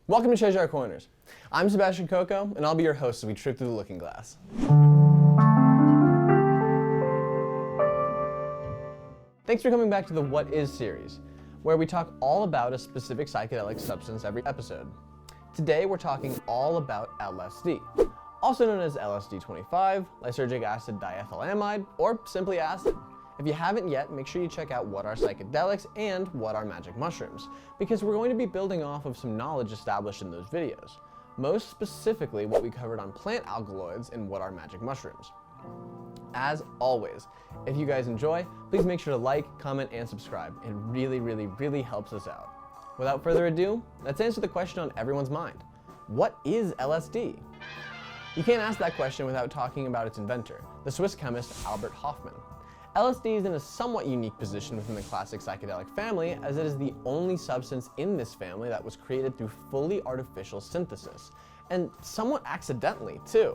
Welcome to Cheshire Corners. I'm Sebastian Coco, and I'll be your host as we trip through the looking glass. Thanks for coming back to the What Is series, where we talk all about a specific psychedelic substance every episode. Today we're talking all about LSD, also known as LSD-25, lysergic acid diethylamide, or simply acid. If you haven't yet, make sure you check out What Are Psychedelics and What Are Magic Mushrooms, because we're going to be building off of some knowledge established in those videos, most specifically what we covered on plant alkaloids and What Are Magic Mushrooms. As always, if you guys enjoy, please make sure to like, comment, and subscribe. It really helps us out. Without further ado, let's answer the question on everyone's mind. What is LSD? You can't ask that question without talking about its inventor, the Swiss chemist Albert Hofmann. LSD is in a somewhat unique position within the classic psychedelic family, as it is the only substance in this family that was created through fully artificial synthesis, and somewhat accidentally too.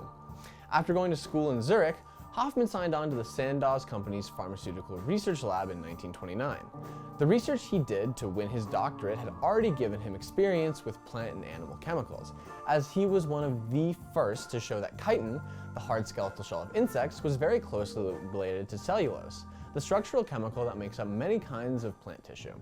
After going to school in Zurich, Hofmann signed on to the Sandoz Company's pharmaceutical research lab in 1929. The research he did to win his doctorate had already given him experience with plant and animal chemicals, as he was one of the first to show that chitin, the hard skeletal shell of insects, was very closely related to cellulose, the structural chemical that makes up many kinds of plant tissue.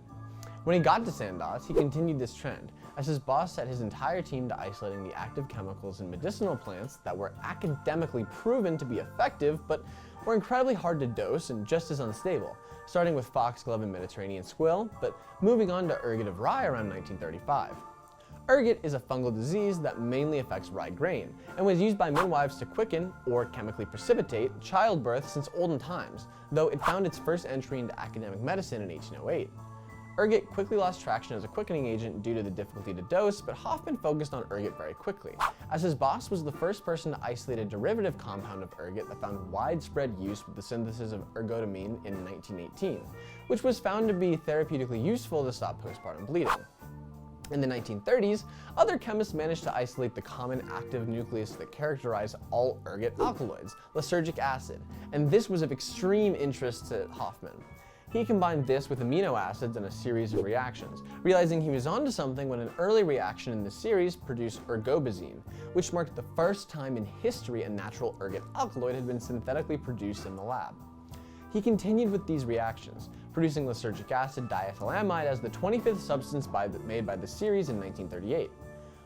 When he got to Sandoz, he continued this trend, as his boss set his entire team to isolating the active chemicals in medicinal plants that were academically proven to be effective, but were incredibly hard to dose and just as unstable, starting with foxglove and Mediterranean squill, but moving on to ergot of rye around 1935. Ergot is a fungal disease that mainly affects rye grain, and was used by midwives to quicken, or chemically precipitate, childbirth since olden times, though it found its first entry into academic medicine in 1808. Ergot quickly lost traction as a quickening agent due to the difficulty to dose, but Hofmann focused on ergot very quickly, as his boss was the first person to isolate a derivative compound of ergot that found widespread use with the synthesis of ergotamine in 1918, which was found to be therapeutically useful to stop postpartum bleeding. In the 1930s, other chemists managed to isolate the common active nucleus that characterized all ergot alkaloids, lysergic acid, and this was of extreme interest to Hofmann. He combined this with amino acids in a series of reactions, realizing he was onto something when an early reaction in the series produced ergobenzene, which marked the first time in history a natural ergot alkaloid had been synthetically produced in the lab. He continued with these reactions, producing lysergic acid diethylamide as the 25th substance made by the series in 1938.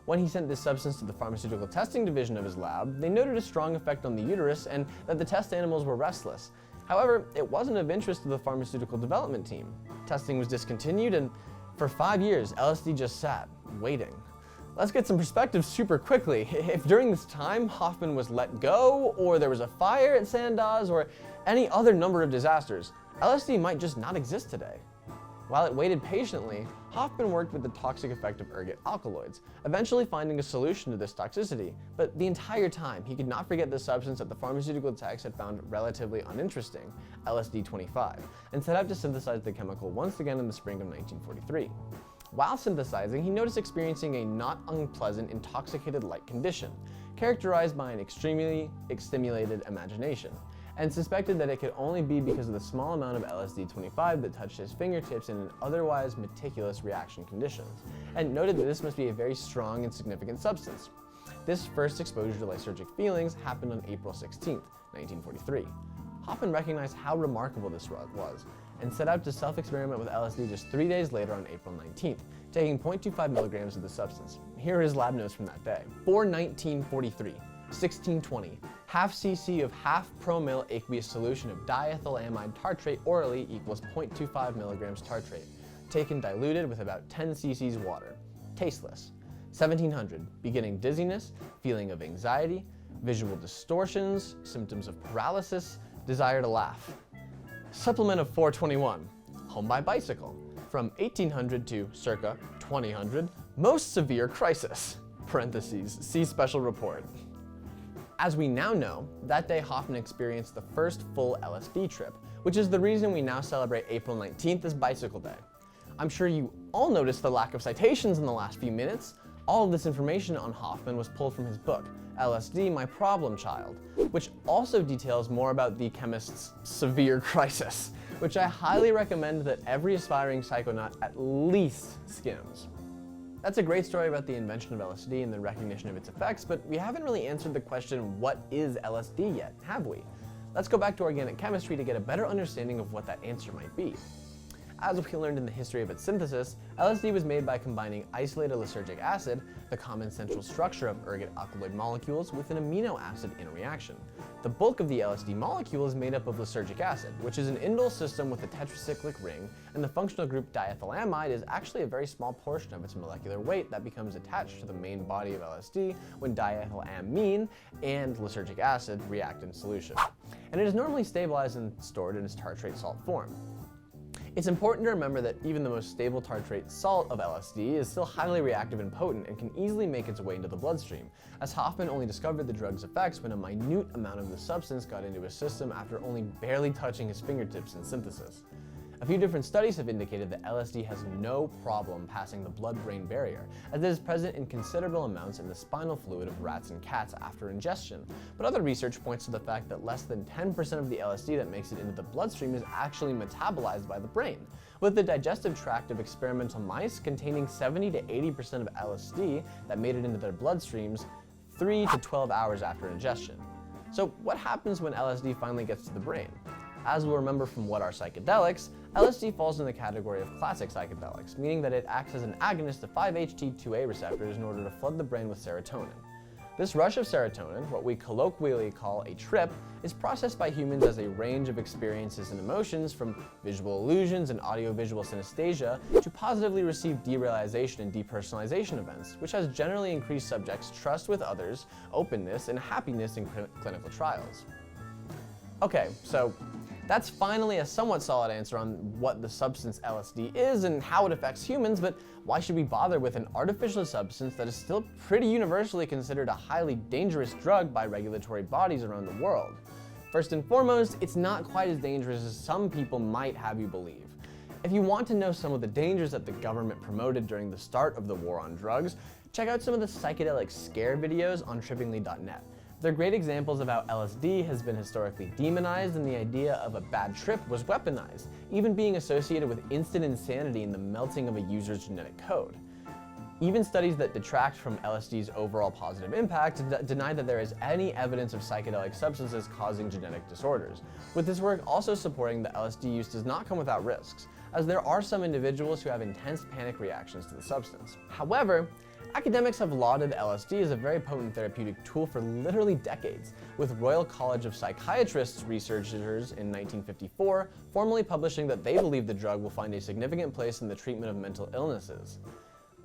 When he sent this substance to the pharmaceutical testing division of his lab, they noted a strong effect on the uterus and that the test animals were restless. However, it wasn't of interest to the pharmaceutical development team. Testing was discontinued, and for 5 years, LSD just sat, waiting. Let's get some perspective super quickly. If during this time Hofmann was let go, or there was a fire at Sandoz, or any other number of disasters, LSD might just not exist today. While it waited patiently, Hofmann worked with the toxic effect of ergot alkaloids, eventually finding a solution to this toxicity, but the entire time he could not forget the substance that the pharmaceutical techs had found relatively uninteresting, LSD-25, and set out to synthesize the chemical once again in the spring of 1943. While synthesizing, he noticed experiencing a not unpleasant intoxicated-like condition, characterized by an extremely stimulated imagination, and suspected that it could only be because of the small amount of LSD-25 that touched his fingertips in an otherwise meticulous reaction conditions, and noted that this must be a very strong and significant substance. This first exposure to lysergic feelings happened on April 16, 1943. Hofmann recognized how remarkable this was, and set out to self-experiment with LSD just 3 days later on April 19th, taking 0.25 milligrams of the substance. Here are his lab notes from that day. For 1943, 1620, half cc of half promil aqueous solution of diethylamide tartrate orally equals 0.25 milligrams tartrate, taken diluted with about 10 cc's water. Tasteless. 1700, beginning dizziness, feeling of anxiety, visual distortions, symptoms of paralysis, desire to laugh. Supplement of 421, home by bicycle, from 1800 to circa 2000, most severe crisis, parentheses, see special report. As we now know, that day Hofmann experienced the first full LSD trip, which is the reason we now celebrate April 19th as Bicycle Day. I'm sure you all noticed the lack of citations in the last few minutes. All of this information on Hofmann was pulled from his book, LSD, My Problem Child, which also details more about the chemist's severe crisis, which I highly recommend that every aspiring psychonaut at least skims. That's a great story about the invention of LSD and the recognition of its effects, but we haven't really answered the question, what is LSD yet, have we? Let's go back to organic chemistry to get a better understanding of what that answer might be. As we learned in the history of its synthesis, LSD was made by combining isolated lysergic acid, the common central structure of ergot alkaloid molecules, with an amino acid in a reaction. The bulk of the LSD molecule is made up of lysergic acid, which is an indole system with a tetracyclic ring, and the functional group diethylamide is actually a very small portion of its molecular weight that becomes attached to the main body of LSD when diethylamine and lysergic acid react in solution. And it is normally stabilized and stored in its tartrate salt form. It's important to remember that even the most stable tartrate salt of LSD is still highly reactive and potent and can easily make its way into the bloodstream, as Hoffman only discovered the drug's effects when a minute amount of the substance got into his system after only barely touching his fingertips in synthesis. A few different studies have indicated that LSD has no problem passing the blood-brain barrier, as it is present in considerable amounts in the spinal fluid of rats and cats after ingestion. But other research points to the fact that less than 10% of the LSD that makes it into the bloodstream is actually metabolized by the brain, with the digestive tract of experimental mice containing 70 to 80% of LSD that made it into their bloodstreams 3 to 12 hours after ingestion. So what happens when LSD finally gets to the brain? As we'll remember from What Are Psychedelics, LSD falls in the category of classic psychedelics, meaning that it acts as an agonist to 5-HT2A receptors in order to flood the brain with serotonin. This rush of serotonin, what we colloquially call a trip, is processed by humans as a range of experiences and emotions, from visual illusions and audiovisual synesthesia to positively received derealization and depersonalization events, which has generally increased subjects' trust with others, openness, and happiness in clinical trials. Okay, so that's finally a somewhat solid answer on what the substance LSD is and how it affects humans, but why should we bother with an artificial substance that is still pretty universally considered a highly dangerous drug by regulatory bodies around the world? First and foremost, it's not quite as dangerous as some people might have you believe. If you want to know some of the dangers that the government promoted during the start of the war on drugs, check out some of the psychedelic scare videos on trippingly.net. They're great examples of how LSD has been historically demonized and the idea of a bad trip was weaponized, even being associated with instant insanity in the melting of a user's genetic code. Even studies that detract from LSD's overall positive impact deny that there is any evidence of psychedelic substances causing genetic disorders, with this work also supporting that LSD use does not come without risks, as there are some individuals who have intense panic reactions to the substance. However, academics have lauded LSD as a very potent therapeutic tool for literally decades, with Royal College of Psychiatrists researchers in 1954 formally publishing that they believe the drug will find a significant place in the treatment of mental illnesses.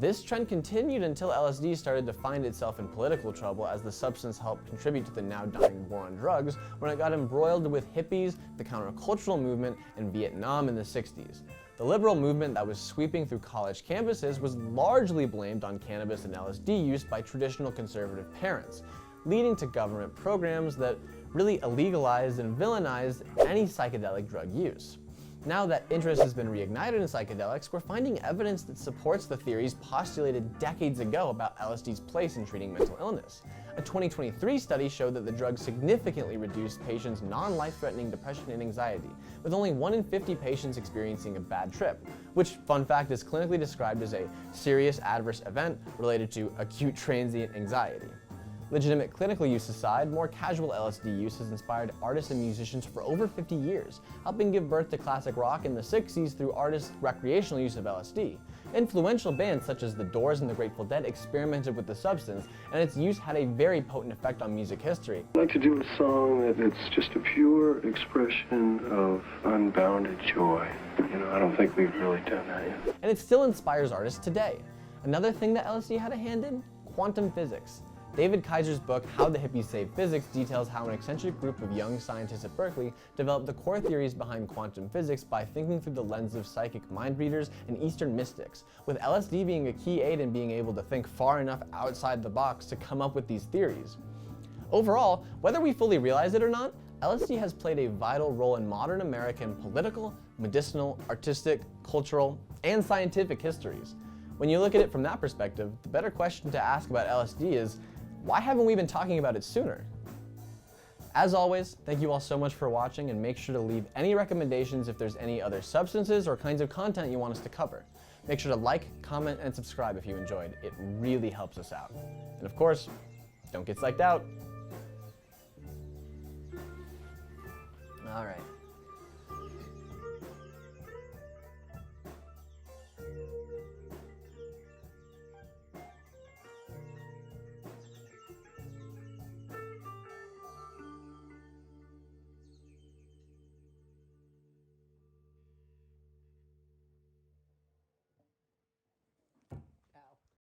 This trend continued until LSD started to find itself in political trouble, as the substance helped contribute to the now dying war on drugs when it got embroiled with hippies, the countercultural movement, and Vietnam in the 60s. The liberal movement that was sweeping through college campuses was largely blamed on cannabis and LSD use by traditional conservative parents, leading to government programs that really illegalized and villainized any psychedelic drug use. Now that interest has been reignited in psychedelics, we're finding evidence that supports the theories postulated decades ago about LSD's place in treating mental illness. A 2023 study showed that the drug significantly reduced patients' non-life-threatening depression and anxiety, with only 1 in 50 patients experiencing a bad trip, which, fun fact, is clinically described as a serious adverse event related to acute transient anxiety. Legitimate clinical use aside, more casual LSD use has inspired artists and musicians for over 50 years, helping give birth to classic rock in the 60s through artists' recreational use of LSD. Influential bands such as The Doors and the Grateful Dead experimented with the substance, and its use had a very potent effect on music history. I'd like to do a song that's just a pure expression of unbounded joy. I don't think we've really done that yet. And it still inspires artists today. Another thing that LSD had a hand in? Quantum physics. David Kaiser's book, How the Hippies Saved Physics, details how an eccentric group of young scientists at Berkeley developed the core theories behind quantum physics by thinking through the lens of psychic mind readers and Eastern mystics, with LSD being a key aid in being able to think far enough outside the box to come up with these theories. Overall, whether we fully realize it or not, LSD has played a vital role in modern American political, medicinal, artistic, cultural, and scientific histories. When you look at it from that perspective, the better question to ask about LSD is, why haven't we been talking about it sooner? As always, thank you all so much for watching, and make sure to leave any recommendations if there's any other substances or kinds of content you want us to cover. Make sure to like, comment, and subscribe if you enjoyed. It really helps us out. And of course, don't get psyched out. All right.